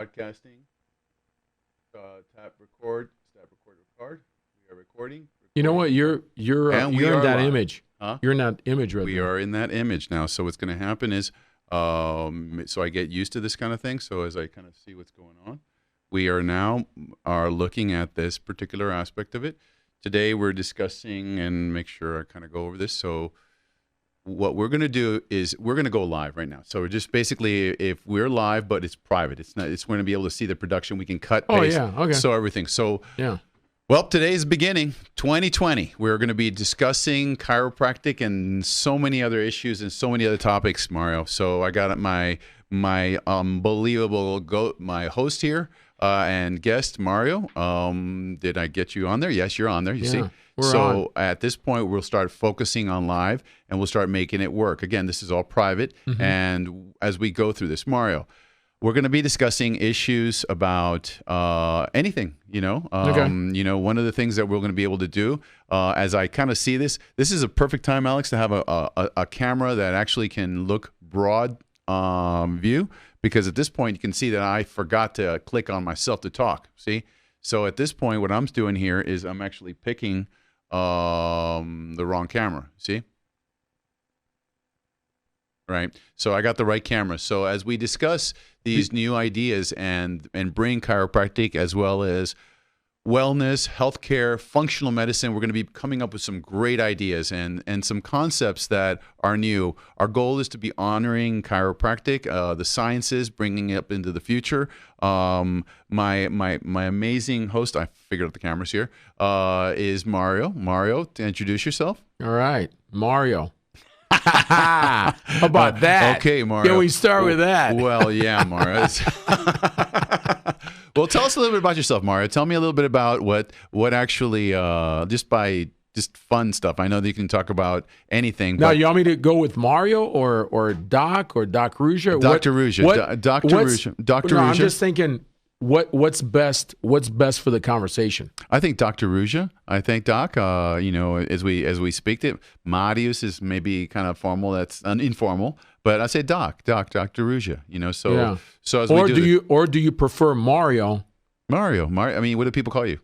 Podcasting. Tap record. We are You know what? recording, and we You're in are that live. image. Huh? You're in that image right We there. are in that image now. So what's going to happen is, so I get used to this kind of thing. So as I kind of see what's going on, we are now are looking at this particular aspect of it. Today we're discussing and make sure I kind of go over this. So what we're going to do is we're going to go live right now. So we're just basically, if we're live, but it's private, it's not, it's going to be able to see the production. We can cut, Oh paste, yeah. Okay. so everything. So, Yeah. well, today's beginning, 2020. We're going to be discussing chiropractic and so many other issues and so many other topics, Mario. So I got my unbelievable my host here and guest, Mario. Did I get you on there? Yes, you're on there. You Yeah, see. we're So at this point, we'll start focusing on live and we'll start making it work. Again, this is all private. Mm-hmm. And as we go through this, Mario, we're going to be discussing issues about anything, Okay. One of the things that we're going to be able to do as I kind of see this is a perfect time, Alex, to have a camera that actually can look broad view, because at this point you can see that I forgot to click on myself to talk. See? So at this point, what I'm doing here is I'm actually picking the wrong camera. See? Right. So I got the right camera. So as we discuss these new ideas and bring chiropractic as well as wellness, healthcare, functional medicine, we're going to be coming up with some great ideas and some concepts that are new. Our goal is to be honoring chiropractic, the sciences, bringing it up into the future. My amazing host, I figured out the cameras here, is Mario. Mario, to introduce yourself. All right, Mario. How about that? Okay, Mario. Can we start with that? Well, yeah, Mario. Well, tell us a little bit about yourself, Mario. Tell me a little bit about what actually, just fun stuff. I know that you can talk about anything. Now, but you want me to go with Mario or Doc Ruja? Dr. Ruja. Dr. Ruja. Dr. No, Ruja. I'm just thinking what's best for the conversation. I think Dr. Ruja. I think Doc. As we speak to Marius is maybe kind of formal. That's informal. But I say Dr. Ruja. So Yeah. so as Or we do do you prefer Mario? Mario. I mean, what do people call you?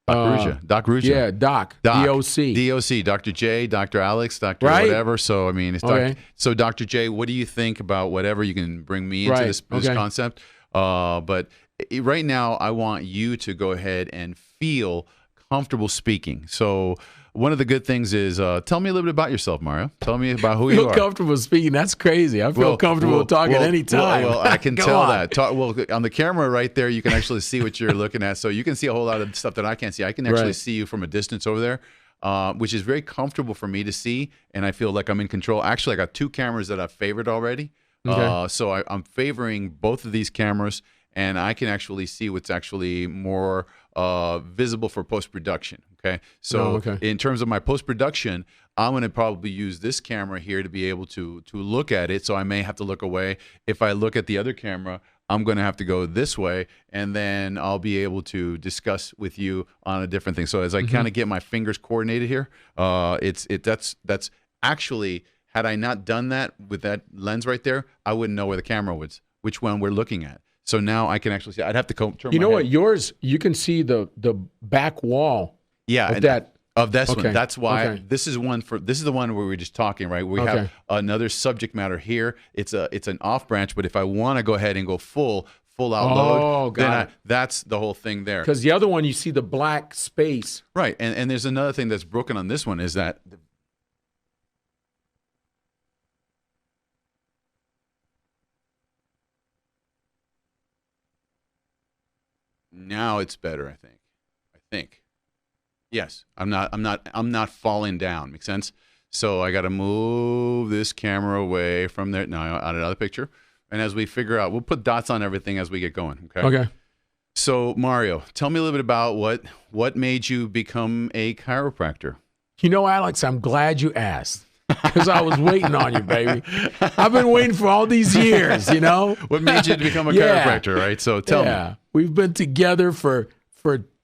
Doc Ruja. Doc Ruja. Yeah, Doc. DOC. DOC. Dr. J. Dr. Alex. Dr. Right. Whatever. So I mean, it's Okay. So Dr. J. What do you think about whatever you can bring me into Right. this Okay. concept? But right now, I want you to go ahead and feel comfortable speaking. So one of the good things is tell me a little bit about yourself, Mario. Tell me about who you Feel are. comfortable speaking. That's crazy. I feel comfortable talking anytime. Well, I can Go tell on. that. On the camera right there, you can actually see what you're looking at. So you can see a whole lot of stuff that I can't see. I can actually Right. see you from a distance over there, which is very comfortable for me to see, and I feel like I'm in control. Actually, I got two cameras that I've favored already. Okay. So I'm favoring both of these cameras, and I can actually see what's actually more visible for post-production. Okay. So Oh, okay. in terms of my post-production, I'm going to probably use this camera here to be able to look at it. So I may have to look away. If I look at the other camera, I'm going to have to go this way, and then I'll be able to discuss with you on a different thing. So as I kind of get my fingers coordinated here, that's actually, had I not done that with that lens right there, I wouldn't know where the camera was, which one we're looking at. So now I can actually see. I'd have to turn. You my know head. what? Yours, you can see the back wall Yeah, of and that. of this one. Okay. That's why Okay. this is the one where we're just talking, right? We have Okay. another subject matter here. It's an off branch, but if I want to go ahead and go full out load, Oh, got it. that's the whole thing there. Because the other one, you see the black space. Right. And there's another thing that's broken on this one is that now it's better, I think. Yes. I'm not falling down. Make sense? So I got to move this camera away from there. Now out another picture. And as we figure out, we'll put dots on everything as we get going. Okay. Okay. So Mario, tell me a little bit about what made you become a chiropractor. You know, Alex, I'm glad you asked because I was waiting on you, baby. I've been waiting for all these years, What made you become a Yeah. chiropractor, right? So tell me. We've been together for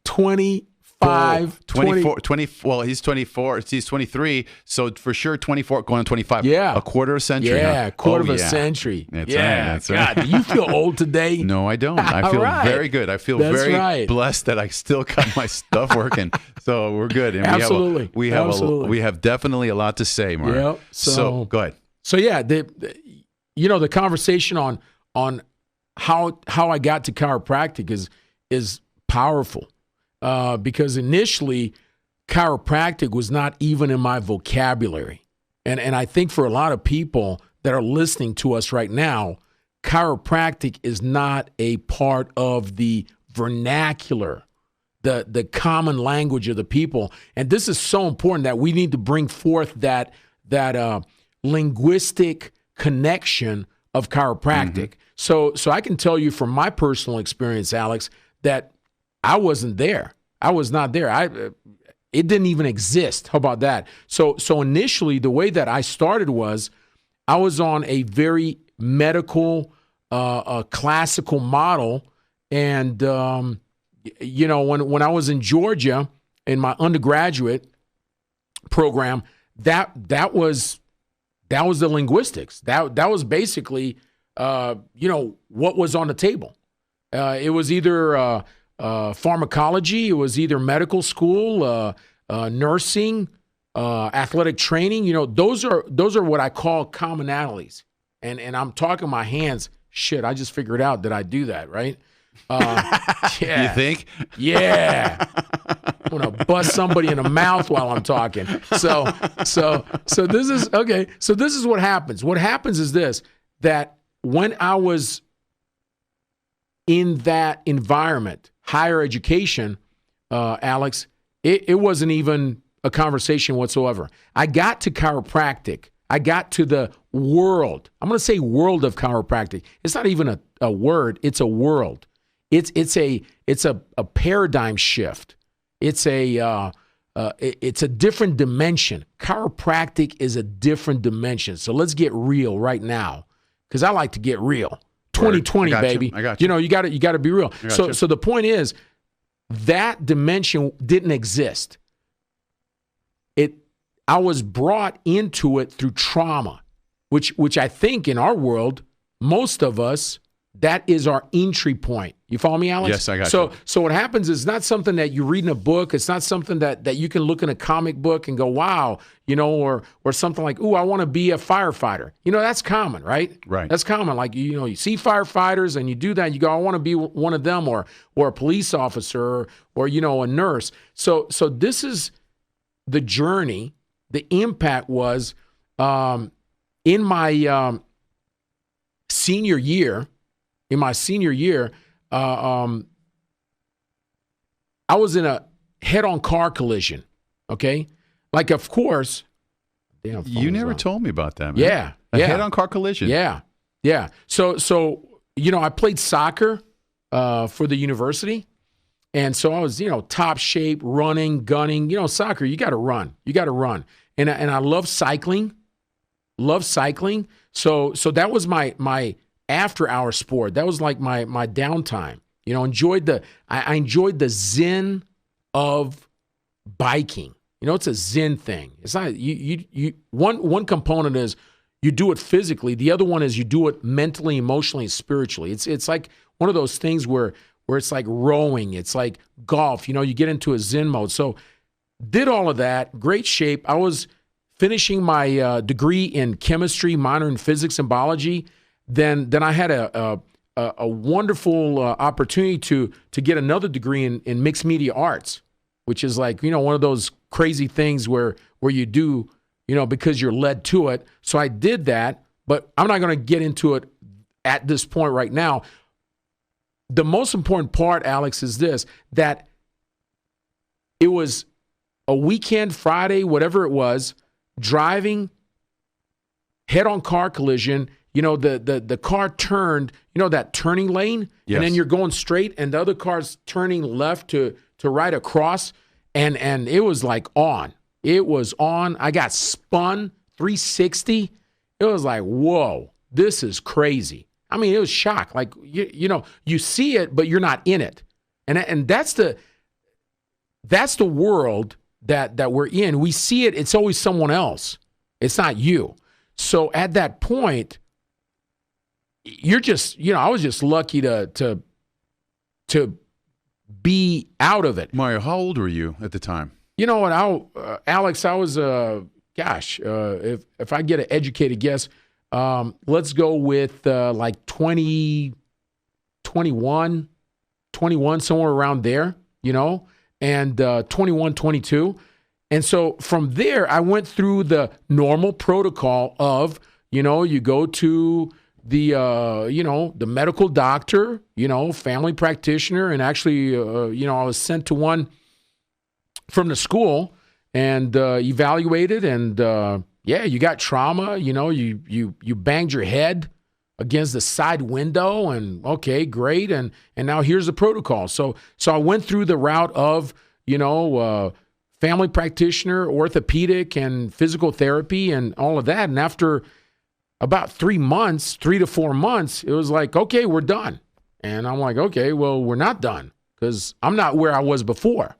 25 25, 24, 20. Well, he's 24. He's 23. So for sure, 24 going on 25. Yeah. A quarter of a century. Yeah, huh? a quarter of a yeah. century. That's yeah. right. That's right. God, do you feel old today? No, I don't. I feel right. very good. I feel That's very right. blessed that I still got my stuff working. So we're good. And Absolutely. We have definitely a lot to say, Mark. Yep. So go ahead. So yeah, the conversation on how I got to chiropractic is powerful because initially chiropractic was not even in my vocabulary, and I think for a lot of people that are listening to us right now, chiropractic is not a part of the vernacular, the common language of the people, and this is so important that we need to bring forth that linguistic connection of chiropractic. So I can tell you from my personal experience, Alex, that I wasn't there. I was not there. It didn't even exist. How about that? So initially, the way that I started was I was on a very medical, classical model, and when I was in Georgia in my undergraduate program, that was the linguistics. That was basically what was on the table. It was either pharmacology, it was either medical school, nursing, athletic training. Those are what I call commonalities. And I'm talking my hands. Shit, I just figured out that I do that, right? Yeah. You think? Yeah. I'm gonna bust somebody in the mouth while I'm talking. So this is okay. So this is what happens. What happens is this: that when I was in that environment, higher education, Alex, it wasn't even a conversation whatsoever. I got to chiropractic. I got to the world. I'm going to say world of chiropractic. It's not even a word. It's a world. It's a paradigm shift. It's a different dimension. Chiropractic is a different dimension. So let's get real right now, because I like to get real. 2020, baby. I got you. You got to be real. So the point is that dimension didn't exist. I was brought into it through trauma, which I think in our world, most of us, that is our entry point. You follow me, Alex? Yes, I got you. So what happens is not something that you read in a book. It's not something that you can look in a comic book and go, wow, or something like, ooh, I want to be a firefighter. That's common, right? Right. That's common. Like, you see firefighters and you do that. You go, I want to be one of them, or a police officer, or a nurse. So this is the journey. The impact was in my senior year. In my senior year, I was in a head-on car collision. Okay, like of course. Damn, you never told me about that, man. Yeah, a head-on car collision. Yeah. So I played soccer for the university, and so I was top shape, running, gunning. Soccer, you got to run. And I love cycling. So that was my after-hour sport. That was like my downtime. I enjoyed the zen of biking. It's a zen thing. It's not you one component is you do it physically. The other one is you do it mentally, emotionally, and spiritually. It's like one of those things where it's like rowing. It's like golf. You get into a zen mode. So did all of that, great shape. I was finishing my degree in chemistry, minor in physics and biology. Then I had a wonderful opportunity to get another degree in mixed media arts, which is like one of those crazy things where you do because you're led to it. So I did that, but I'm not going to get into it at this point right now. The most important part, Alex, is this: that it was a weekend, Friday, whatever it was, driving, head-on car collision. The car turned, that turning lane, yes. And then you're going straight, and the other car's turning left to right across, and it was like on. It was on. I got spun 360. It was like, whoa, this is crazy. I mean, it was shock. Like, you see it, but you're not in it. And that's that's the world that we're in. We see it, it's always someone else. It's not you. So at that point, you're just, I was just lucky to be out of it. Mario, how old were you at the time? You know what, Alex, I was, if I get an educated guess, let's go with like 20, 21, somewhere around there, and 21, 22. And so from there, I went through the normal protocol of, you go to the medical doctor, family practitioner, and actually, I was sent to one from the school and evaluated, and you got trauma. You banged your head against the side window, and okay, great, and now here's the protocol. So I went through the route of family practitioner, orthopedic, and physical therapy, and all of that. And after about 3 to 4 months, it was like, okay, we're done. And I'm like, okay, well, we're not done because I'm not where I was before.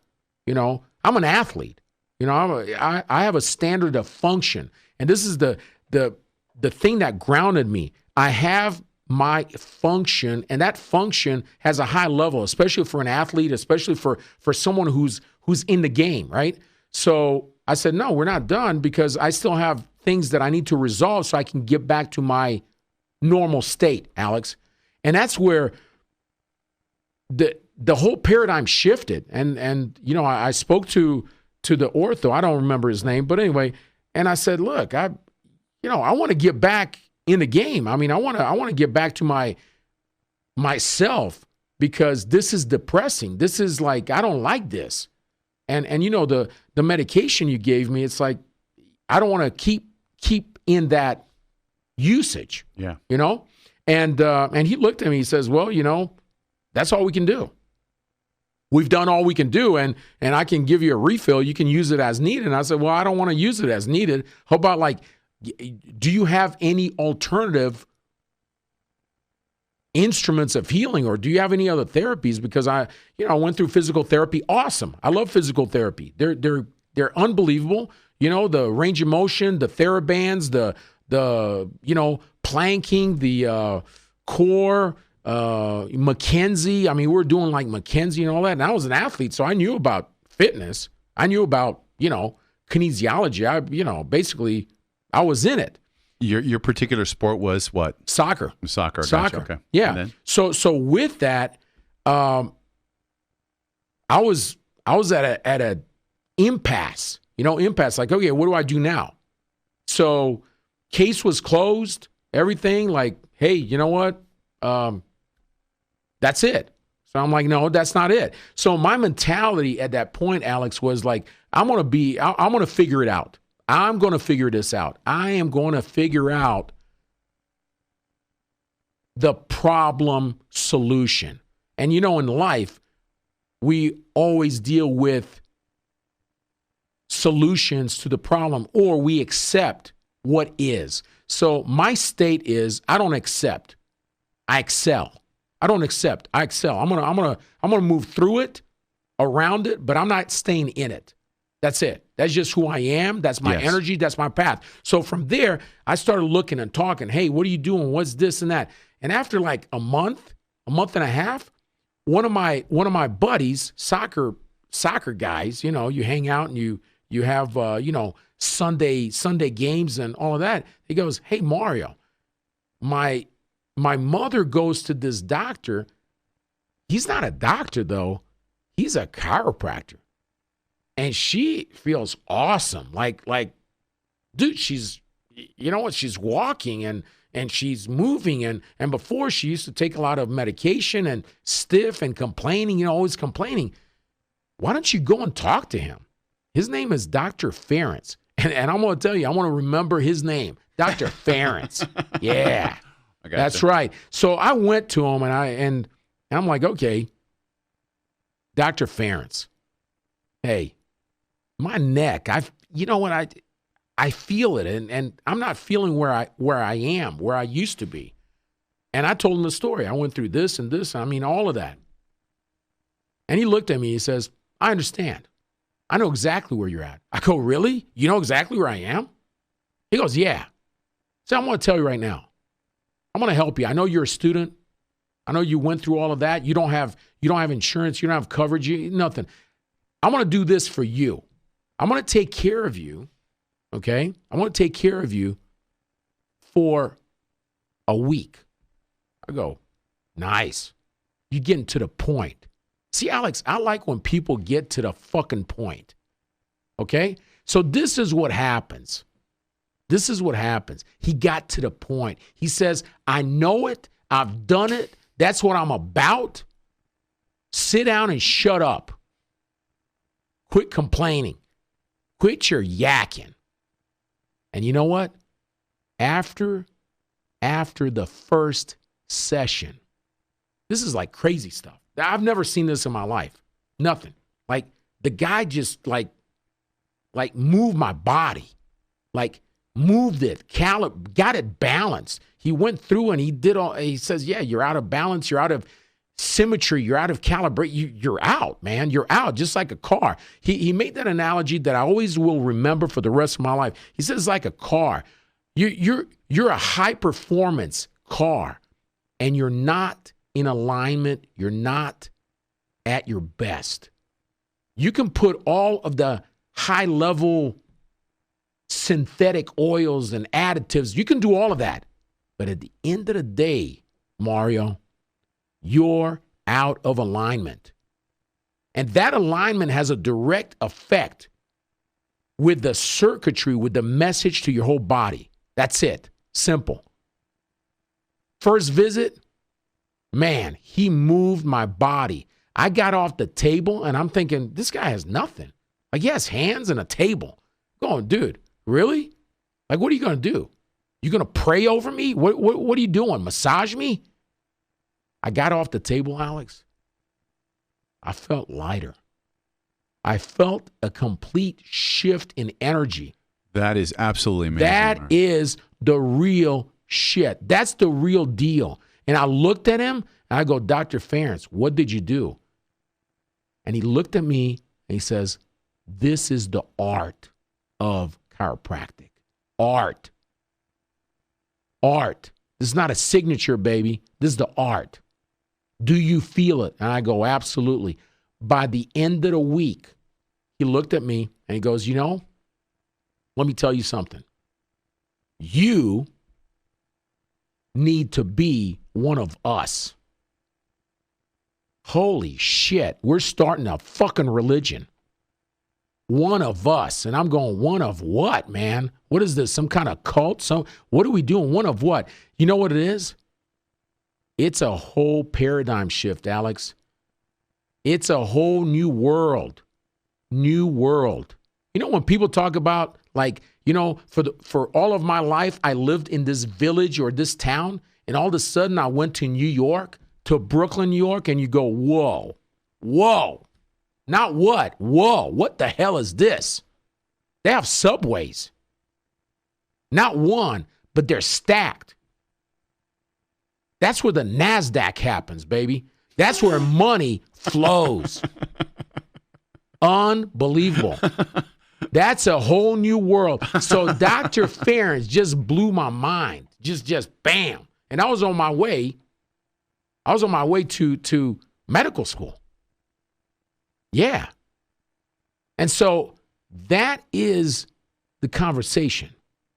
I'm an athlete. I have a standard of function, and this is the thing that grounded me. I have my function, and that function has a high level, especially for an athlete, especially for someone who's in the game, right? So I said, no, we're not done because I still have things that I need to resolve so I can get back to my normal state, Alex. And that's where the whole paradigm shifted. And I spoke to the ortho. I don't remember his name, but anyway, and I said, look, I want to get back in the game. I mean, I want to get back to myself because this is depressing. This is like, I don't like this. And the medication you gave me, it's like, I don't want to keep in that usage. Yeah. And he looked at me, he says, well, that's all we can do. We've done all we can do, and I can give you a refill. You can use it as needed. And I said, well, I don't want to use it as needed. How about do you have any alternative instruments of healing, or do you have any other therapies? Because I went through physical therapy. Awesome. I love physical therapy. They're unbelievable. The range of motion, the TheraBands, the planking, the core, McKenzie. I mean, we were doing like McKenzie and all that. And I was an athlete, so I knew about fitness. I knew about, kinesiology. Basically I was in it. Your particular sport was what? Soccer. Soccer. Soccer. Gotcha. Okay. Yeah. So with that, I was at a impasse. Impasse. Like, okay, what do I do now? So case was closed. Everything. Like, hey, you know what? That's it. So I'm like, no, that's not it. So my mentality at that point, Alex, was like, I'm going to figure it out. I'm going to figure this out. I am going to figure out the problem solution. And in life, we always deal with solutions to the problem, or we accept what is. So my state is, I don't accept. I excel. I don't accept. I excel. I'm gonna move through it, around it, but I'm not staying in it. That's it. That's just who I am. That's my energy. That's my path. So from there, I started looking and talking. Hey, what are you doing? What's this and that? And after like a month and a half, one of my buddies, soccer guys, you hang out and you have Sunday games and all of that. He goes, hey Mario, my mother goes to this doctor. He's not a doctor though. He's a chiropractor. And she feels awesome. Like, dude, she's walking and she's moving. And before she used to take a lot of medication and stiff and complaining, always complaining. Why don't you go and talk to him? His name is Dr. Ferentz. And I'm going to tell you, I want to remember his name, Dr. Ferentz. Yeah, that's right. So I went to him and I'm like, okay, Dr. Ferentz, hey, my neck, I feel it, and I'm not feeling where I am, where I used to be. And I told him the story. I went through this and this, all of that. And he looked at me, he says, I understand. I know exactly where you're at. I go, really? You know exactly where I am? He goes, yeah. So I'm going to tell you right now. I'm going to help you. I know you're a student. I know you went through all of that. You don't have insurance. You don't have coverage. Nothing. I'm going to do this for you. I'm going to take care of you, okay? I want to take care of you for a week. I go, nice. You're getting to the point. See, Alex, I like when people get to the fucking point, okay? So this is what happens. This is what happens. He got to the point. He says, I know it. I've done it. That's what I'm about. Sit down and shut up. Quit complaining. Quit your yakking. And you know what? After the first session, this is like crazy stuff. I've never seen this in my life. Nothing. Like the guy just like moved my body. Like moved it, got it balanced. He went through and he says, yeah, you're out of balance, you're out of symmetry, you're out of calibrate, you're out, man. You're out, just like a car. He made that analogy that I always will remember for the rest of my life. He says, like a car. You're a high performance car, and you're not in alignment, you're not at your best. You can put all of the high level synthetic oils and additives, you can do all of that. But at the end of the day, Mario, you're out of alignment. And that alignment has a direct effect with the circuitry, with the message to your whole body. That's it. Simple. First visit, man, he moved my body. I got off the table and I'm thinking, this guy has nothing. Like, he has hands and a table. Going, dude, really? Like, what are you going to do? You going to pray over me? What are you doing? Massage me? I got off the table, Alex. I felt lighter. I felt a complete shift in energy. That is absolutely amazing. That is the real shit. That's the real deal. And I looked at him and I go, Dr. Ferentz, what did you do? And he looked at me and he says, this is the art of chiropractic. Art. Art. This is not a signature, baby. This is the art. Do you feel it? And I go, absolutely. By the end of the week, he looked at me and he goes, you know, let me tell you something. You need to be one of us. Holy shit. We're starting a fucking religion. One of us. And I'm going, one of what, man? What is this? Some kind of cult? What are we doing? One of what? You know what it is? It's a whole paradigm shift, Alex. It's a whole new world. New world. You know, when people talk about, like, you know, for all of my life, I lived in this village or this town, and all of a sudden I went to New York, to Brooklyn, New York, and you go, whoa, whoa. Not what? Whoa, what the hell is this? They have subways. Not one, but they're stacked. That's where the NASDAQ happens, baby. That's where money flows. Unbelievable. That's a whole new world. So Dr. Ferentz just blew my mind. Just bam. And I was on my way to medical school. Yeah. And so that is the conversation.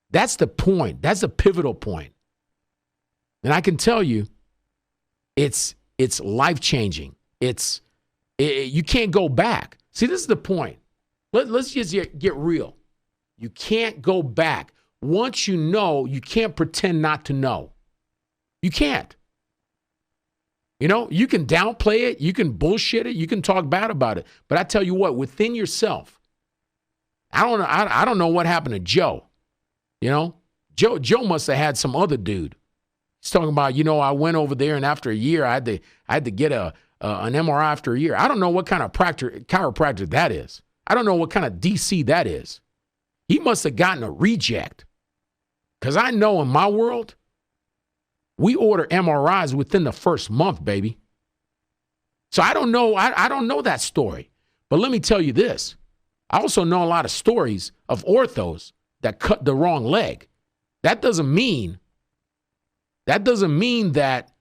That's the point. That's a pivotal point. And I can tell you, it's life-changing. You can't go back. See, this is the point. Let's just get real. You can't go back. Once you know, you can't pretend not to know. You can't. You know, you can downplay it, you can bullshit it, you can talk bad about it. But I tell you what, within yourself, I don't know what happened to Joe. You know, Joe must have had some other dude. He's talking about, you know, I went over there and after a year, I had to get an MRI after a year. I don't know what kind of chiropractor that is. I don't know what kind of DC that is. He must have gotten a reject. Because I know in my world, we order MRIs within the first month, baby. So I don't know. I don't know that story. But let me tell you this. I also know a lot of stories of orthos that cut the wrong leg. That doesn't mean that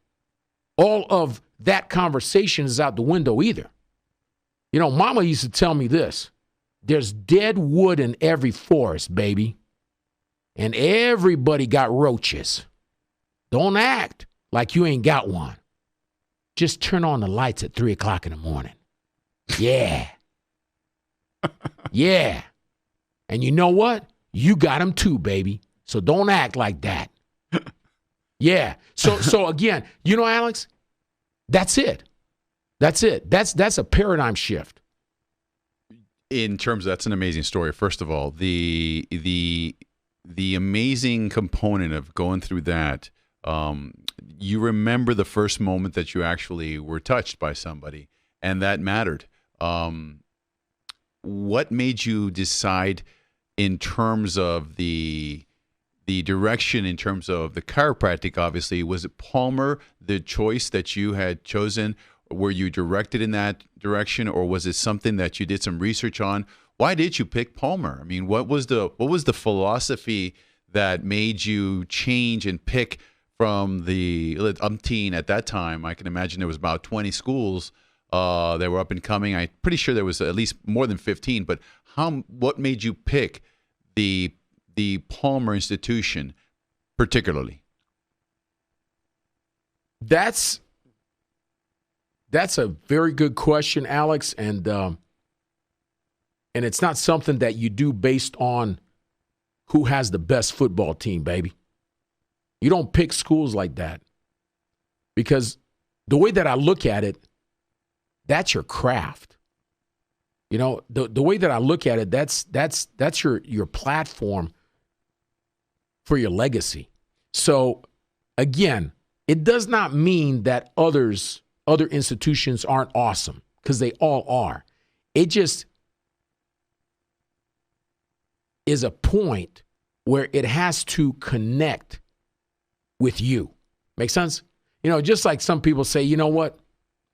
all of that conversation is out the window either. You know, Mama used to tell me this: there's dead wood in every forest, baby, and everybody got roaches. Don't act like you ain't got one. Just turn on the lights at 3 o'clock in the morning. Yeah. Yeah. And you know what? You got them too, baby. So don't act like that. Yeah. So again, you know, Alex, that's it. That's it. That's a paradigm shift. In terms of, that's an amazing story. First of all, the amazing component of going through that, you remember the first moment that you actually were touched by somebody, and that mattered. What made you decide in terms of the direction, in terms of the chiropractic? Obviously, was it Palmer, the choice that you had chosen? Were you directed in that direction, or was it something that you did some research on? Why did you pick Palmer? I mean, what was the philosophy that made you change and pick from the umpteen at that time? I can imagine there was about 20 schools that were up and coming. I'm pretty sure there was at least more than 15. But what made you pick the Palmer institution particularly? That's a very good question, Alex, and it's not something that you do based on who has the best football team, baby. You don't pick schools like that, because the way that I look at it, that's your craft. You know, the way that I look at it, that's your platform for your legacy. So again, it does not mean that other institutions aren't awesome, because they all are. It just is a point where it has to connect with you. Make sense? You know, just like some people say, you know what?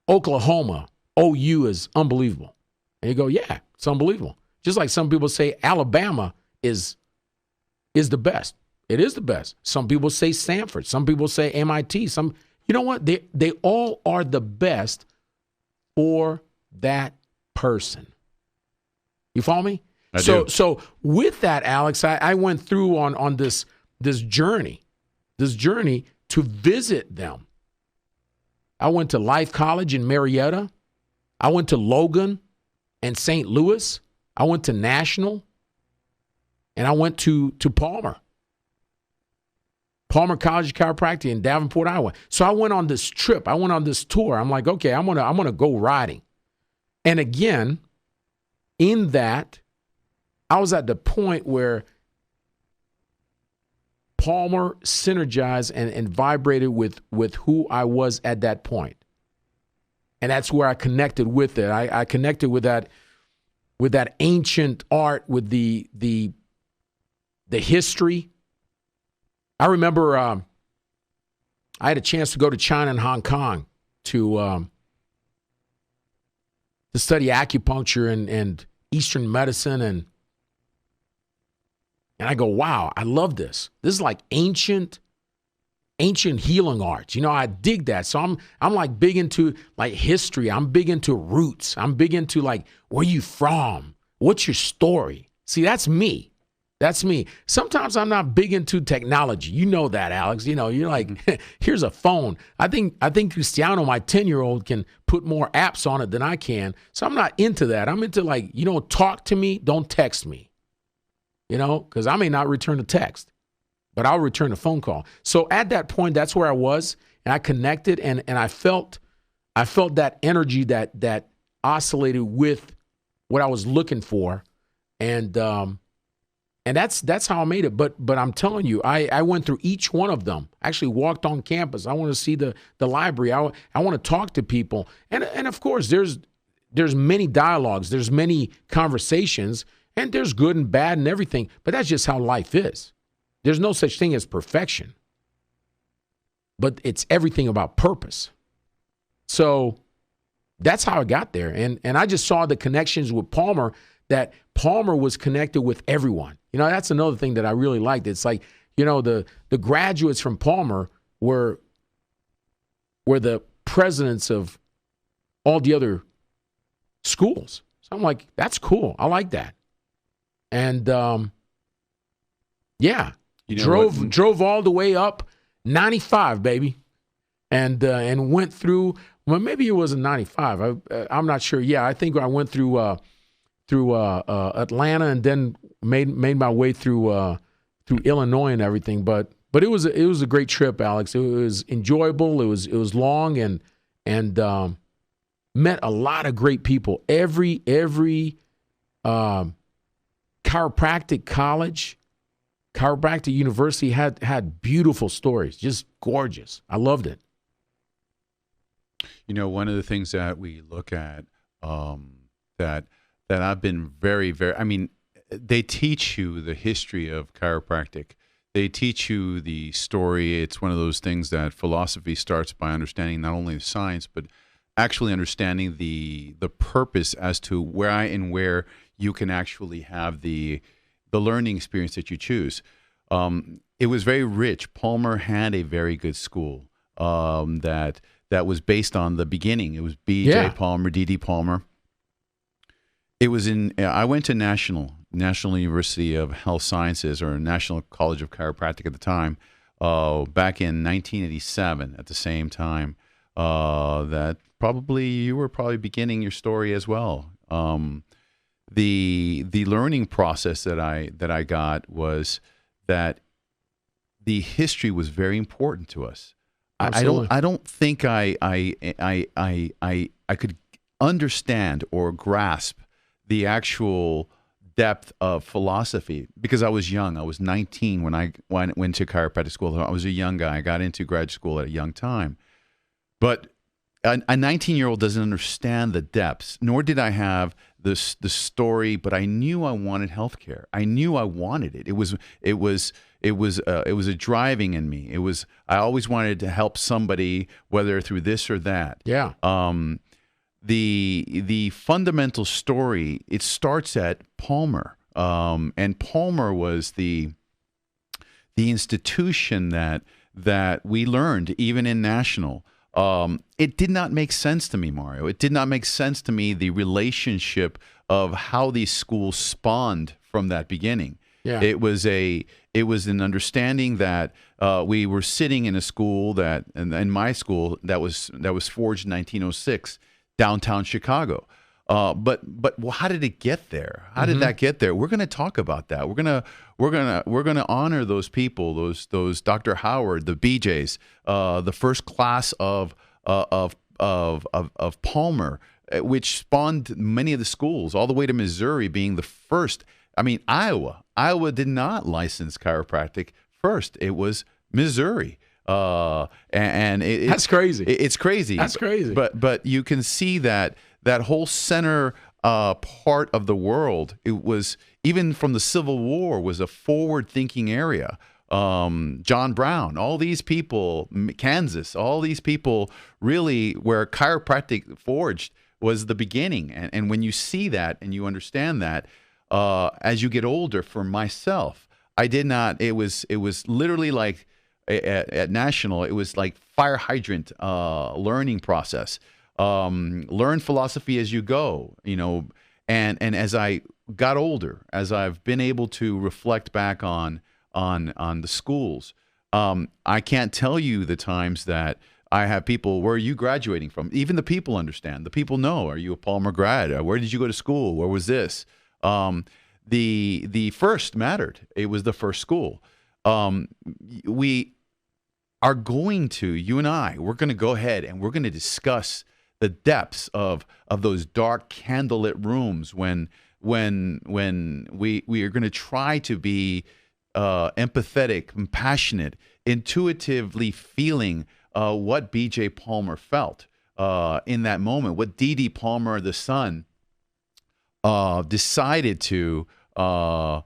Oklahoma, OU is unbelievable. And you go, yeah, it's unbelievable. Just like some people say Alabama is the best. It is the best. Some people say Stanford. Some people say MIT. You know what? They all are the best for that person. You follow me? I do. So with that, Alex, I went through on this journey to visit them. I went to Life College in Marietta. I went to Logan and St. Louis. I went to National, and I went to Palmer College of Chiropractic in Davenport, Iowa. So I went on this trip. I went on this tour. I'm like, okay, I'm gonna go riding. And again, in that, I was at the point where Palmer synergized and vibrated with who I was at that point. And that's where I connected with it. I connected with that ancient art, with the history. I remember I had a chance to go to China and Hong Kong to study acupuncture and Eastern medicine, and I go, wow, I love this. This is like ancient healing arts. You know, I dig that. So I'm like big into like history. I'm big into roots. I'm big into like, where you from? What's your story? See, that's me. That's me. Sometimes I'm not big into technology. You know that, Alex. You know, you're like, here's a phone. I think Cristiano, my 10-year-old, can put more apps on it than I can. So I'm not into that. I'm into like, you know, talk to me, don't text me. You know, because I may not return a text, but I'll return a phone call. So at that point, that's where I was, and I connected, and I felt that energy that oscillated with what I was looking for, and that's how I made it. But I'm telling you, I went through each one of them. I actually walked on campus. I want to see the library. I want to talk to people, and of course, there's many dialogues, there's many conversations. And there's good and bad and everything, but that's just how life is. There's no such thing as perfection, but it's everything about purpose. So that's how I got there. And I just saw the connections with Palmer that Palmer was connected with everyone. That's another thing that I really liked. It's like, the graduates from Palmer were the presidents of all the other schools. So I'm like, that's cool. I like that. And drove all the way up 95, baby, and went through. Well, maybe it wasn't 95. I'm not sure. Yeah, I think I went through Atlanta and then made my way through Illinois and everything. But it was a great trip, Alex. It was enjoyable. It was long and met a lot of great people. Every chiropractic college, chiropractic university had beautiful stories, just gorgeous. I loved it. One of the things that we look at that I've been very, very, I mean, they teach you the history of chiropractic. They teach you the story. It's one of those things that philosophy starts by understanding not only the science, but actually understanding the purpose as to where you can actually have the learning experience that you choose. It was very rich. Palmer had a very good school that was based on the beginning. It was B.J. Palmer, D.D. Palmer. It was I went to National University of Health Sciences, or National College of Chiropractic at the time, back in 1987, at the same time that you were probably beginning your story as well. The learning process that I got was that the history was very important to us. I don't think I could understand or grasp the actual depth of philosophy because I was young. I was 19 when I went to chiropractic school. I was a young guy. I got into graduate school at a young time. But a 19-year-old doesn't understand the depths, nor did I have the story, but I knew I wanted healthcare. I knew I wanted it. It was a driving in me. I always wanted to help somebody, whether through this or that. Yeah. The fundamental story, it starts at Palmer. And Palmer was the institution that we learned even in National. It did not make sense to me, Mario. It did not make sense to me, the relationship of how these schools spawned from that beginning. Yeah. It was an understanding that we were sitting in a school in my school that was forged in 1906, downtown Chicago. But how did it get there? How did that get there? We're going to talk about that. We're gonna honor those people, those Dr. Howard, the BJs, the first class of Palmer, which spawned many of the schools, all the way to Missouri being the first. I mean, Iowa did not license chiropractic first. It was Missouri. That's crazy. It's crazy. That's crazy. But you can see that whole center part of the world, it was, even from the Civil War, was a forward-thinking area. John Brown, all these people, Kansas, all these people, really, where chiropractic forged was the beginning. And when you see that and you understand that, as you get older, for myself, I did not. It was literally like at National, it was like fire hydrant learning process. Learn philosophy as you go, and as I got older, as I've been able to reflect back on the schools, I can't tell you the times that I have people, where are you graduating from? Even the people understand. The people know, are you a Palmer grad? Where did you go to school? Where was this? The first mattered. It was the first school. We are going to, you and I, we're going to go ahead and we're going to discuss the depths of those dark candlelit rooms when we are going to try to be empathetic, compassionate, intuitively feeling what B.J. Palmer felt in that moment, what D.D. Palmer, the son, decided to kind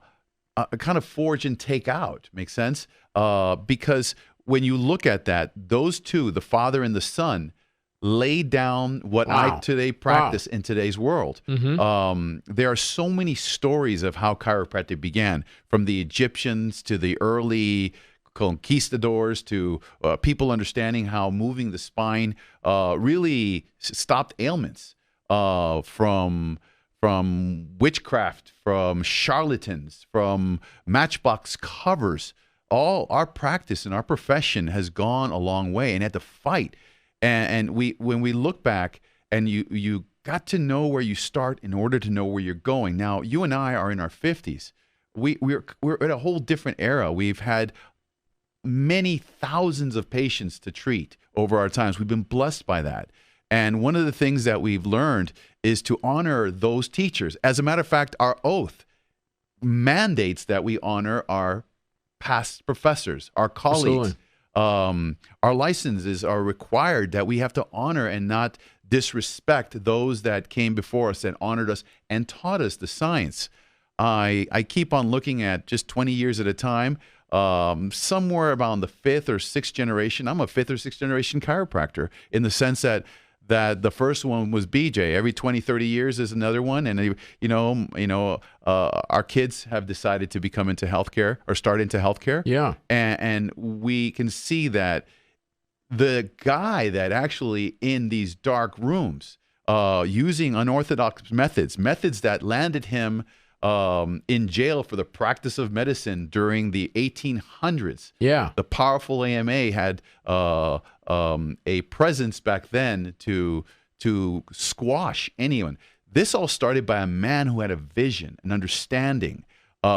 of forge and take out. Makes sense? Because when you look at that, those two, the father and the son, laid down what I today practice in today's world. There are so many stories of how chiropractic began, from the Egyptians to the early conquistadors to people understanding how moving the spine really stopped ailments from witchcraft, from charlatans, from matchbox covers. All our practice and our profession has gone a long way and had to fight. And when we look back, and you got to know where you start in order to know where you're going. Now, you and I are in our 50s. We're at a whole different era. We've had many thousands of patients to treat over our times. We've been blessed by that. And one of the things that we've learned is to honor those teachers. As a matter of fact, our oath mandates that we honor our past professors, our colleagues. Our licenses are required that we have to honor and not disrespect those that came before us and honored us and taught us the science. I keep on looking at just 20 years at a time, somewhere around the 5th or 6th generation. I'm a 5th or 6th generation chiropractor, in the sense that the first one was BJ. Every 20, 30 years is another one. And, our kids have decided to become into healthcare or start into healthcare. Yeah. And we can see that the guy that actually in these dark rooms, using unorthodox methods that landed him in jail for the practice of medicine during the 1800s. Yeah. The powerful AMA had a presence back then to squash anyone. This all started by a man who had a vision, an understanding. We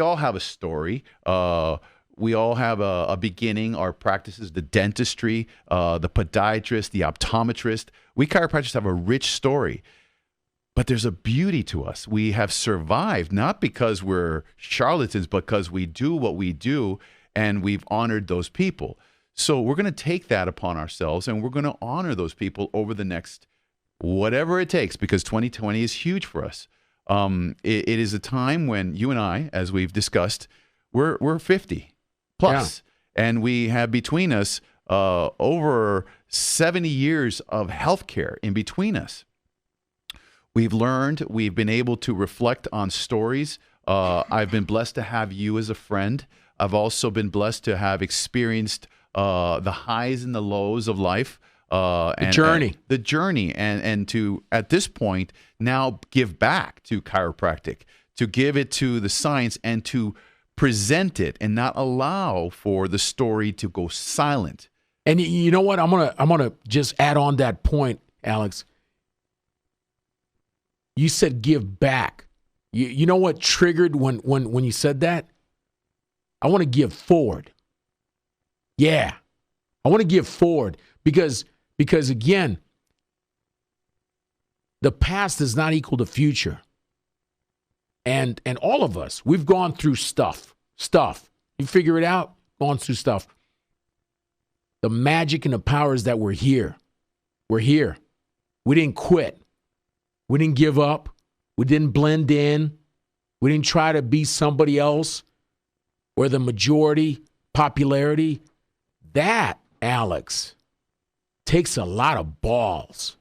all have a story. We all have a beginning. Our practices, the dentistry, the podiatrist, the optometrist. We chiropractors have a rich story. But there's a beauty to us. We have survived, not because we're charlatans, but because we do what we do, and we've honored those people. So we're going to take that upon ourselves, and we're going to honor those people over the next whatever it takes, because 2020 is huge for us. It is a time when you and I, as we've discussed, we're 50 plus, and we have between us over 70 years of healthcare in between us. We've learned, we've been able to reflect on stories. I've been blessed to have you as a friend. I've also been blessed to have experienced the highs and the lows of life. The journey, and to, at this point, now give back to chiropractic, to give it to the science and to present it and not allow for the story to go silent. And you know what? I'm gonna just add on that point, Alex. You said give back. You know what triggered when you said that? I want to give forward. Yeah. I want to give forward because again, the past does not equal the future. And all of us, we've gone through stuff. You figure it out, gone through stuff. The magic and the power is that we're here. We're here. We didn't quit. We didn't give up. We didn't blend in. We didn't try to be somebody else or the majority popularity. That, Alex, takes a lot of balls.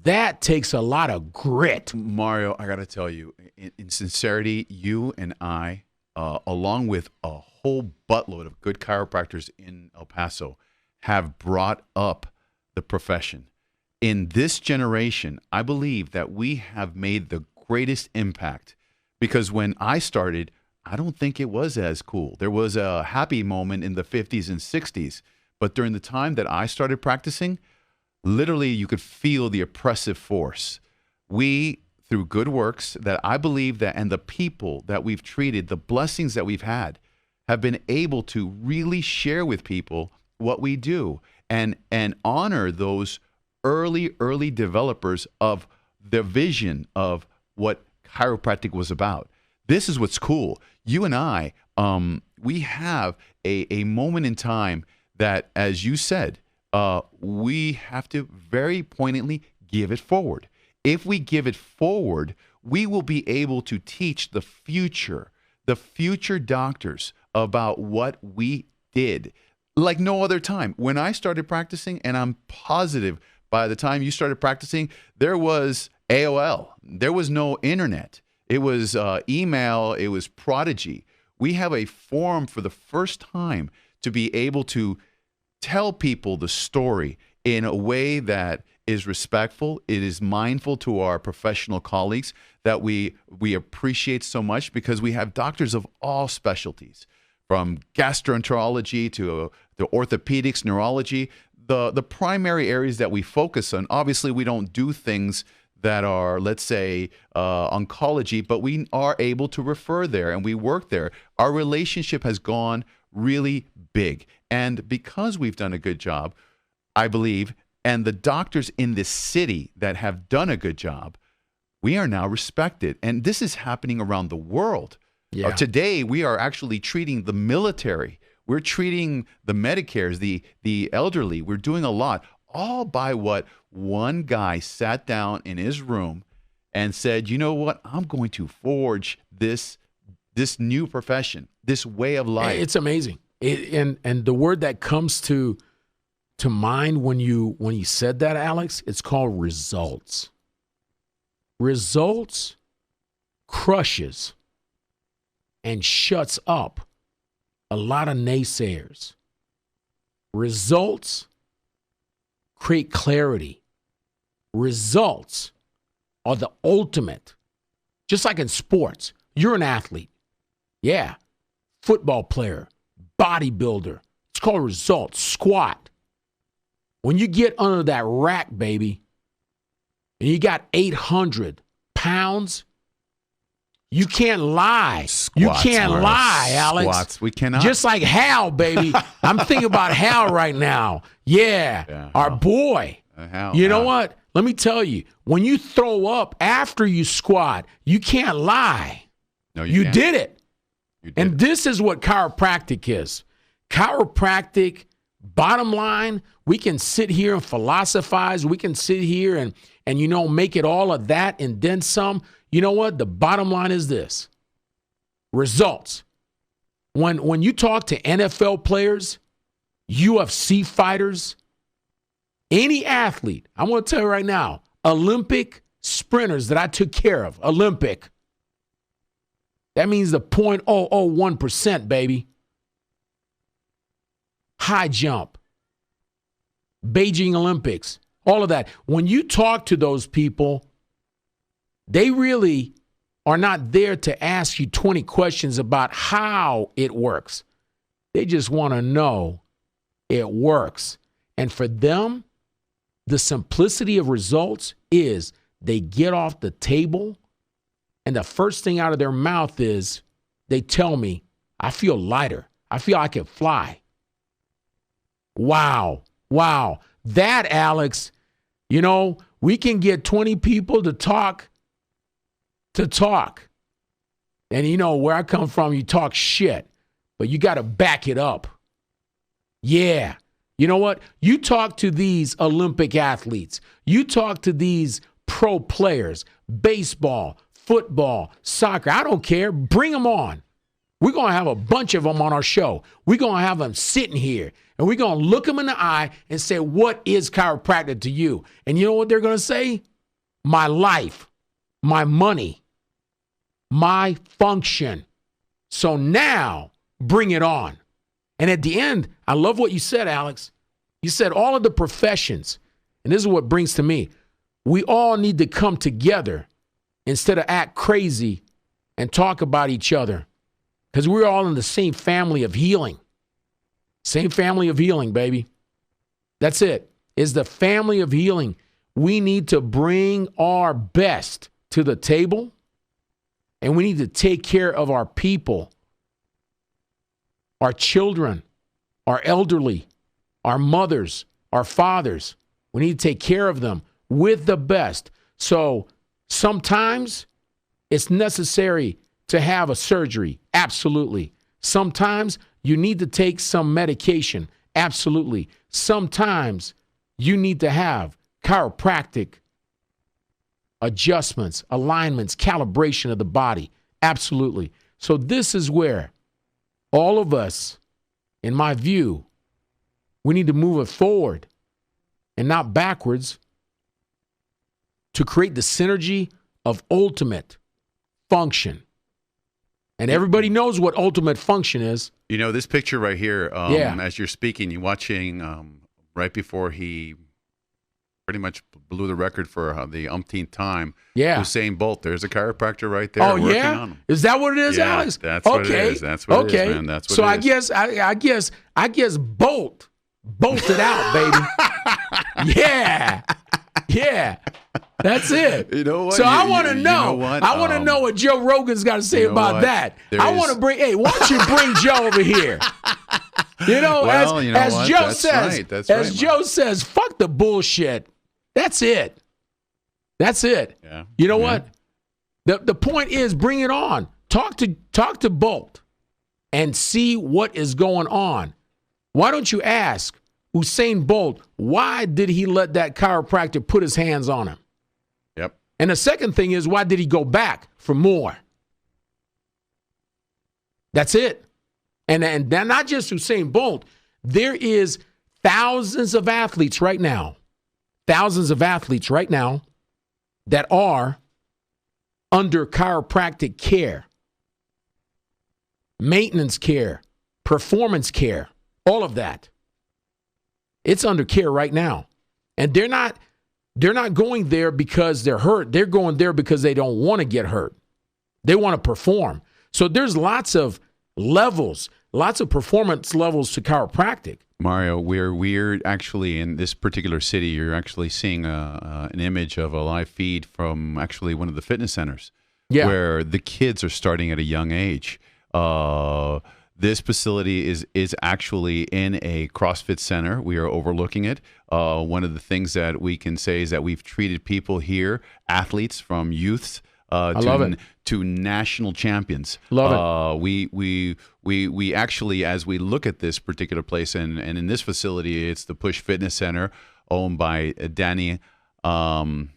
That takes a lot of grit. Mario, I got to tell you, in sincerity, you and I, along with a whole buttload of good chiropractors in El Paso, have brought up the profession. In this generation, I believe that we have made the greatest impact, because when I started, I don't think it was as cool. There was a happy moment in the 50s and 60s, but during the time that I started practicing, literally you could feel the oppressive force. We, through good works that I believe that, and the people that we've treated, the blessings that we've had, have been able to really share with people what we do and honor those early developers of the vision of what chiropractic was about. This is what's cool. You and I, we have a moment in time that, as you said, we have to very poignantly give it forward. If we give it forward, we will be able to teach the future doctors about what we did. like no other time. When I started practicing, and I'm positive by the time you started practicing, there was AOL. There was no internet. It was email. It was Prodigy. We have a forum for the first time to be able to tell people the story in a way that is respectful. It is mindful to our professional colleagues that we appreciate so much, because we have doctors of all specialties, from gastroenterology to orthopedics, neurology, the primary areas that we focus on. Obviously, we don't do things that are, let's say, oncology, but we are able to refer there, and we work there. Our relationship has gone really big. And because we've done a good job, I believe, and the doctors in this city that have done a good job, we are now respected. And this is happening around the world. Yeah. Today, we are actually treating the military. We're treating the Medicares, the elderly. We're doing a lot, all by what one guy sat down in his room and said, you know what, I'm going to forge this new profession, this way of life. It's amazing. And the word that comes to mind when you said that, Alex, it's called results. Results crushes and shuts up a lot of naysayers. Results create clarity. Results are the ultimate. Just like in sports, you're an athlete. Yeah. Football player, bodybuilder. It's called results. Squat. When you get under that rack, baby, and you got 800 pounds, you can't lie. Squats, you can't lie, Alex. Squats. We cannot. Just like Hal, baby. I'm thinking about Hal right now. Yeah, our boy. Hal, you know what? Let me tell you, when you throw up after you squat, you can't lie. No, you can't. did it. You did And it. this is what chiropractic is. Chiropractic, bottom line, we can sit here and philosophize. We can sit here and make it all of that and then some. You know what? The bottom line is this. Results. When you talk to NFL players, UFC fighters, any athlete, I want to tell you right now, Olympic sprinters that I took care of, Olympic. That means the 0.001%, baby. High jump, Beijing Olympics, all of that. When you talk to those people, they really are not there to ask you 20 questions about how it works. They just want to know it works. And for them, the simplicity of results is they get off the table and the first thing out of their mouth is they tell me, I feel lighter. I feel I can fly. Wow. That, Alex, we can get 20 people to talk. And where I come from, you talk shit, but you got to back it up. Yeah. You know what? You talk to these Olympic athletes. You talk to these pro players, baseball, football, soccer. I don't care. Bring them on. We're going to have a bunch of them on our show. We're going to have them sitting here, and we're going to look them in the eye and say, what is chiropractic to you? And you know what they're going to say? My life, my money, my function. So now, bring it on. And at the end, I love what you said, Alex. You said all of the professions, and this is what brings to me, we all need to come together instead of act crazy and talk about each other. Because we're all in the same family of healing. Same family of healing, baby. That's it. It's the family of healing. We need to bring our best to the table, and we need to take care of our people, our children, our elderly, our mothers, our fathers. We need to take care of them with the best. So sometimes it's necessary to have a surgery. Absolutely. Sometimes you need to take some medication. Absolutely. Sometimes you need to have chiropractic adjustments, alignments, calibration of the body. Absolutely. So this is where all of us, in my view, We need to move it forward and not backwards to create the synergy of ultimate function. And everybody knows what ultimate function is. You know, this picture right here, Yeah. as you're speaking, you're watching right before he pretty much blew the record for the umpteenth time. Yeah. Usain Bolt. There's a chiropractor right there Oh, working yeah? on him. Is that what it is, Yeah, Alex? that's what it is. That's what it is, man. That's what so it is. I guess Bolt it out, baby. Yeah. Yeah. That's it. You know what? So I want to know. what? I want to know what Joe Rogan's got to say about what? that. There I is- want to bring. Hey, why don't you bring Joe over here? You know, Well, you know as what? Joe That's says, right. That's as right, Joe says, fuck the bullshit. That's it. That's it. Yeah. You know Yeah. what? The point is, bring it on. Talk to Bolt and see what is going on. Why don't you ask Usain Bolt, why did he let that chiropractor put his hands on him? Yep. And the second thing is, why did he go back for more? That's it. And not just Usain Bolt. There is thousands of athletes right now that are under chiropractic care, maintenance care, performance care, all of that. It's under care right now. And they're not going there because they're hurt. They're going there because they don't want to get hurt. They want to perform. So there's lots of levels, lots of performance levels to chiropractic. Mario, we're actually in this particular city. You're actually seeing an image of a live feed from actually one of the fitness centers, where the kids are starting at a young age. This facility is actually in a CrossFit center. We are overlooking it. One of the things that we can say is that we've treated people here, athletes from youths to national champions. Love it. We actually, as we look at this particular place, and in this facility, it's the Push Fitness Center owned by Danny, and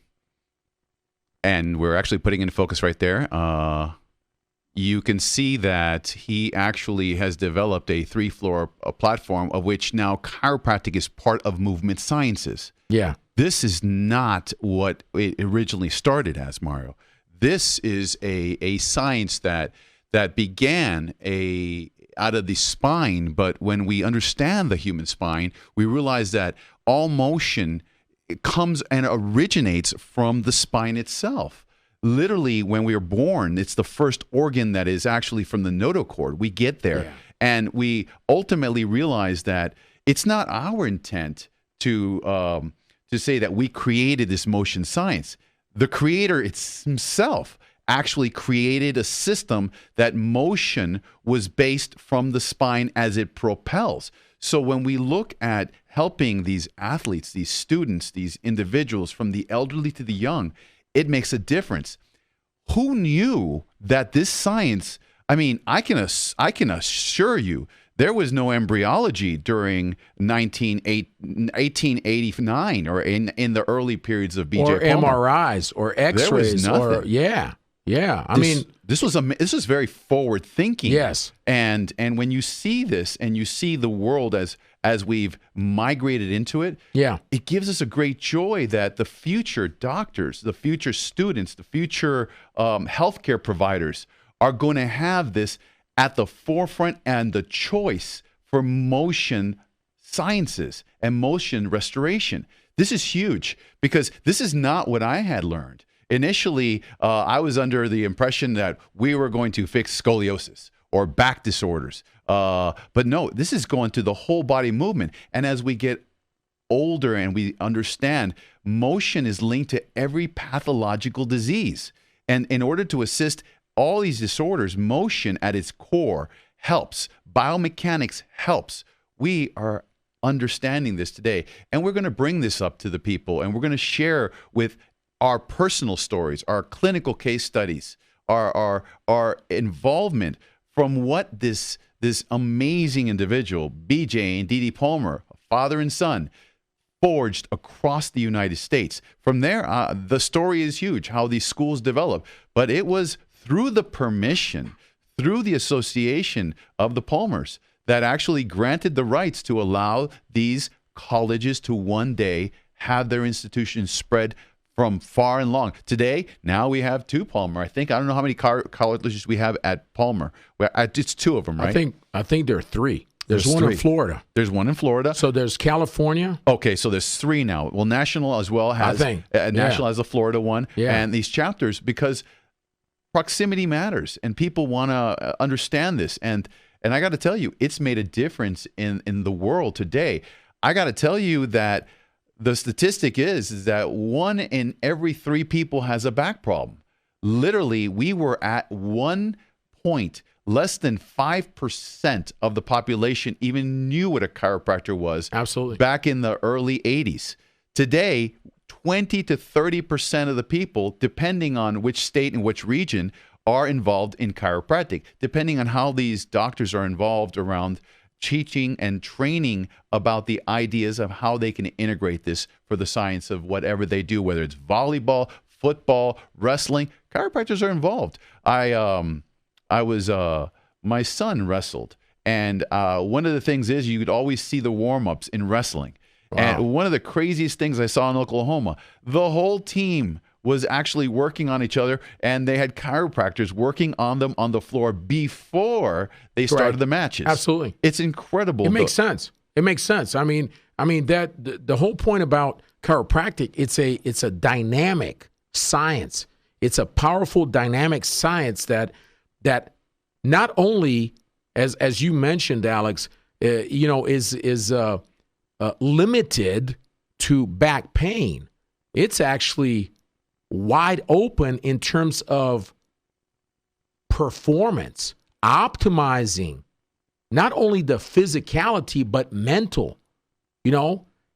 we're actually putting in focus right there. You can see that he actually has developed a 3-floor platform of which now chiropractic is part of movement sciences. Yeah. This is not what it originally started as, Mario. This is a science that began out of the spine, but when we understand the human spine, we realize that all motion comes and originates from the spine itself. Literally, when we are born, it's the first organ that is actually from the notochord. We get there, and we ultimately realize that it's not our intent to say that we created this motion science. The creator himself actually created a system that motion was based from the spine as it propels. So when we look at helping these athletes, these students, these individuals, from the elderly to the young, it makes a difference. Who knew that this science, I mean, I can assure you, there was no embryology during 1889 or in the early periods of B.J. Or Palmer. MRIs or X-rays. There was nothing. This was very forward thinking. Yes. And when you see this and you see the world as we've migrated into it, it gives us a great joy that the future doctors, the future students, the future healthcare providers are going to have this at the forefront and the choice for motion sciences and motion restoration. This is huge because this is not what I had learned. Initially, I was under the impression that we were going to fix scoliosis or back disorders. But no, this is going to the whole body movement. And as we get older and we understand, motion is linked to every pathological disease. And in order to assist all these disorders, motion at its core helps. Biomechanics helps. We are understanding this today. And we're going to bring this up to the people, and we're going to share with our personal stories, our clinical case studies, our involvement from what this amazing individual, BJ and Dee Palmer, father and son, forged across the United States. From there, the story is huge, how these schools developed. But it was through the permission, through the association of the Palmers, that actually granted the rights to allow these colleges to one day have their institutions spread from far and long. Today, now we have 2 Palmer. I don't know how many colleges we have at Palmer. It's 2 of them, right? I think there are 3. There's one 3. in Florida. There's one in Florida. So there's California. Okay, so there's 3 now. Well, National as well has National has a Florida one, and these chapters, because proximity matters, and people want to understand this. And I got to tell you, it's made a difference in the world today. I got to tell you that the statistic is that 1 in every 3 people has a back problem. Literally, we were at one point. Less than 5% of the population even knew what a chiropractor was. Absolutely. Back in the early 80s. Today, 20 to 30% of the people, depending on which state and which region, are involved in chiropractic, depending on how these doctors are involved around teaching and training about the ideas of how they can integrate this for the science of whatever they do, whether it's volleyball, football, wrestling. Chiropractors are involved. My son wrestled, and one of the things is you could always see the warm-ups in wrestling. Wow. And one of the craziest things I saw in Oklahoma, the whole team was actually working on each other, and they had chiropractors working on them on the floor before they started the matches. Absolutely. It's incredible. It makes sense. It makes sense. I mean that the whole point about chiropractic, it's a dynamic science. It's a powerful dynamic science that not only, as you mentioned, Alex, is limited to back pain. It's actually wide open in terms of performance, optimizing not only the physicality but mental.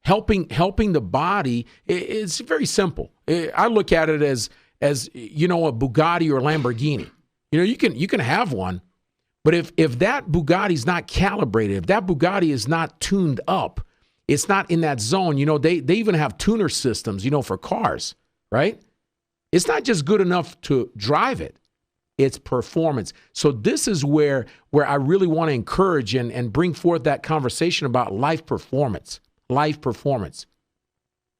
Helping the body. It's very simple. I look at it as a Bugatti or Lamborghini. You can have one, but if that Bugatti's not calibrated, if that Bugatti is not tuned up, it's not in that zone. They even have tuner systems, for cars, right? It's not just good enough to drive it. It's performance. So this is where I really want to encourage and bring forth that conversation about life performance. Life performance.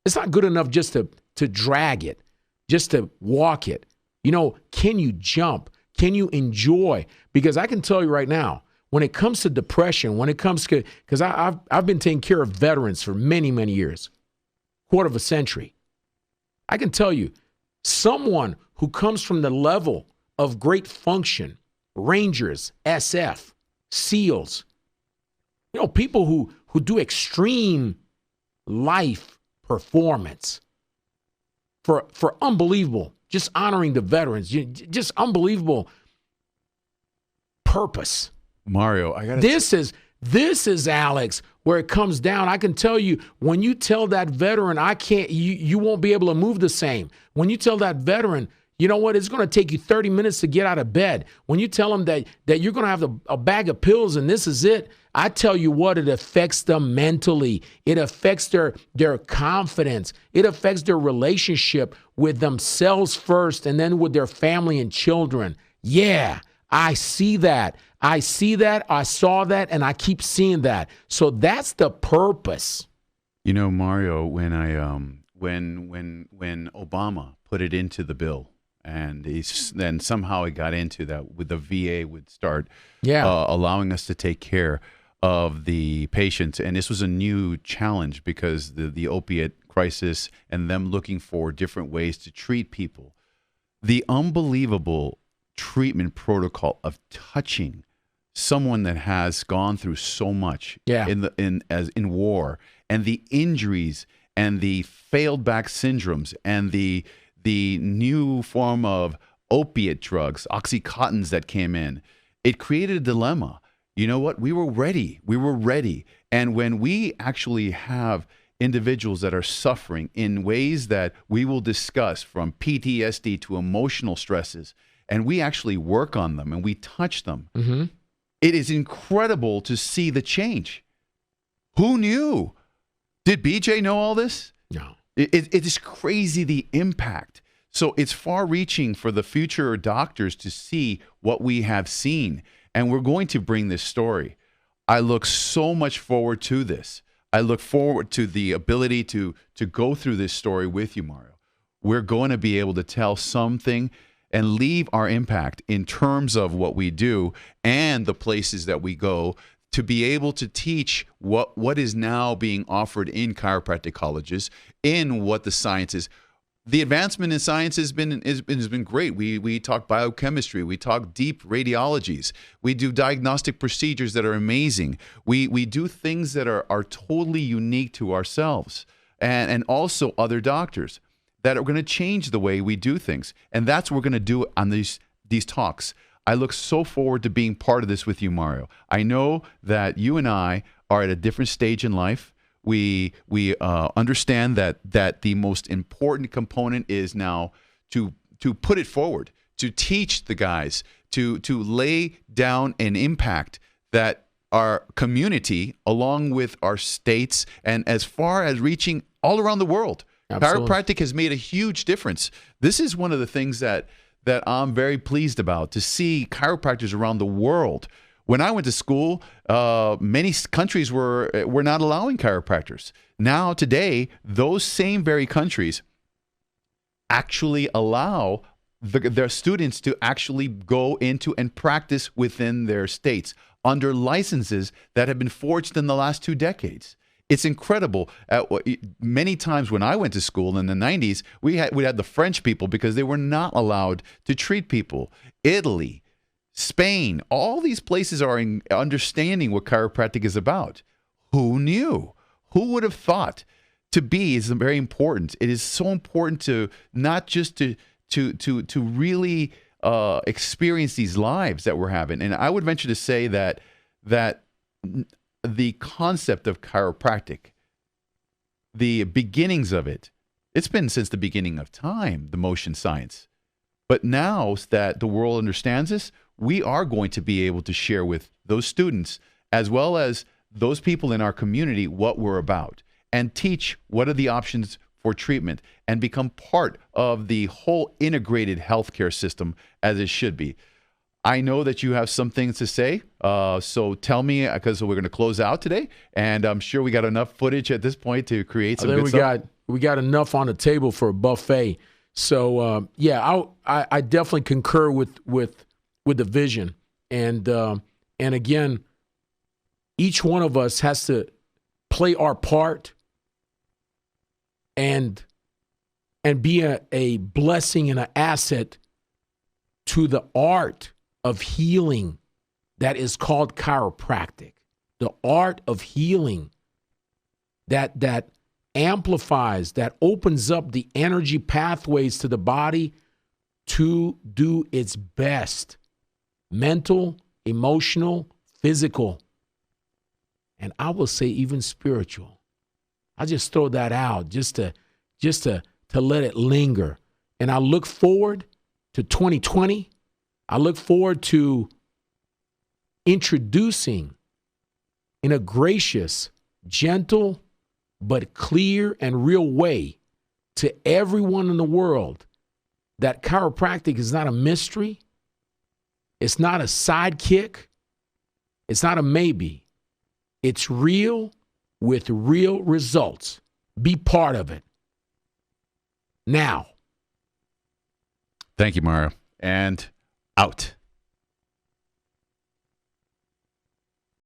It's not good enough just to drag it, just to walk it. Can you jump? Can you enjoy? Because I can tell you right now, when it comes to depression, because I've been taking care of veterans for many, many years, quarter of a century. I can tell you, someone who comes from the level of great function, Rangers, SF, SEALs, people who do extreme life performance for unbelievable, just honoring the veterans, just unbelievable purpose. Mario, This is Alex, where it comes down. I can tell you, when you tell that veteran, you won't be able to move the same. When you tell that veteran, you know what, it's going to take you 30 minutes to get out of bed. When you tell them that you're going to have a bag of pills and this is it, I tell you what, it affects them mentally. It affects their confidence. It affects their relationship with themselves first and then with their family and children. Yeah, I see that. I saw that, and I keep seeing that. So that's the purpose. Mario, when when Obama put it into the bill, and then somehow it got into that, with the VA would start allowing us to take care of the patients. And this was a new challenge because the opiate crisis and them looking for different ways to treat people. The unbelievable treatment protocol of touching someone that has gone through so much in war, and the injuries and the failed back syndromes and the new form of opiate drugs, Oxycontins that came in, it created a dilemma. You know what? We were ready. And when we actually have individuals that are suffering in ways that we will discuss, from PTSD to emotional stresses, and we actually work on them and we touch them, it is incredible to see the change. Who knew? Did BJ know all this? No. It is crazy, the impact. So it's far-reaching for the future doctors to see what we have seen. And we're going to bring this story. I look so much forward to this. I look forward to the ability to go through this story with you, Mario. We're going to be able to tell something and leave our impact in terms of what we do and the places that we go, to be able to teach what is now being offered in chiropractic colleges, in what the science is. The advancement in science has been great. We talk biochemistry, we talk deep radiologies, we do diagnostic procedures that are amazing. We do things that are totally unique to ourselves and also other doctors that are going to change the way we do things. And that's what we're going to do on these talks. I look so forward to being part of this with you, Mario. I know that you and I are at a different stage in life. We understand that the most important component is now to put it forward, to teach the guys, to lay down an impact that our community, along with our states, and as far as reaching all around the world. Absolutely. Chiropractic has made a huge difference. This is one of the things that I'm very pleased about, to see chiropractors around the world. When I went to school, many countries were not allowing chiropractors. Now, today, those same very countries actually allow their students to actually go into and practice within their states under licenses that have been forged in the last 2 decades. It's incredible. Many times when I went to school in the 90s, we had the French people because they were not allowed to treat people. Italy, Spain, all these places are understanding what chiropractic is about. Who knew? Who would have thought? To be is very important. It is so important to not just to really experience these lives that we're having. And I would venture to say that the concept of chiropractic, the beginnings of it, it's been since the beginning of time, the motion science. But now that the world understands this, we are going to be able to share with those students as well as those people in our community what we're about, and teach what are the options for treatment, and become part of the whole integrated healthcare system as it should be. I know that you have some things to say, so tell me, because we're going to close out today, and I'm sure we got enough footage at this point to create some good stuff. We got enough on the table for a buffet. So I definitely concur with the vision, and again, each one of us has to play our part and be a blessing and an asset to the art of healing that is called chiropractic. The art of healing that amplifies, that opens up the energy pathways to the body to do its best. Mental, emotional, physical, and I will say even spiritual. I just throw that out just to let it linger. And I look forward to 2020. I look forward to introducing in a gracious, gentle, but clear and real way to everyone in the world that chiropractic is not a mystery. It's not a sidekick. It's not a maybe. It's real with real results. Be part of it. Now. Thank you, Mario. And out.